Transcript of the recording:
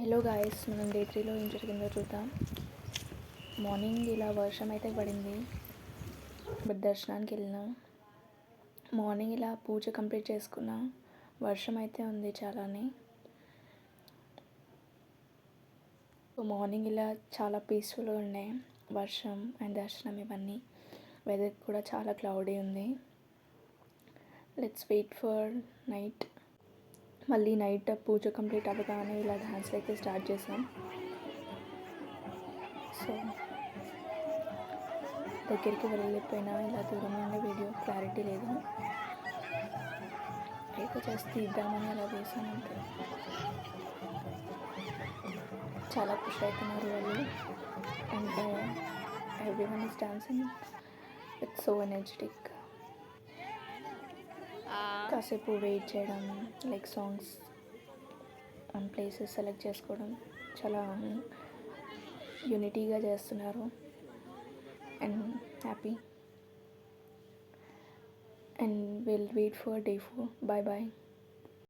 Hello guys, మనం day 3లో ఏం జరిగిందో చూద్దాం. మార్నింగ్ ఇలా వర్షం అయితే పడింది, బట్ దర్శనానికి వెళ్ళినాం. మార్నింగ్ ఇలా పూజ కంప్లీట్ చేసుకున్నా. వర్షం అయితే ఉంది చాలానే. సో మార్నింగ్ ఇలా చాలా పీస్ఫుల్గా ఉండే వర్షం అండ్ దర్శనం ఇవన్నీ. వెదర్ కూడా చాలా క్లౌడీ ఉంది. Let's wait for night. మళ్ళీ నైట్ పూజ కంప్లీట్ అవ్వగానే ఇలా డాన్స్ అయితే స్టార్ట్ చేసాం. సో దగ్గరికి వెళ్ళిపోయినా ఇలా దూరం నుండి వీడియో క్లారిటీ లేదు, ఏదో జస్ట్ తీద్దామని అలా వేసానంటే. చాలా ఖుషి అవుతున్నారు వాళ్ళు, and everyone is dancing. It's so energetic. కాసేపు వెయిట్ చేయడం, like songs and places select చేసుకోవడం, చాలా యూనిటీగా చేస్తున్నారు and happy. And will wait for day 4. Bye bye.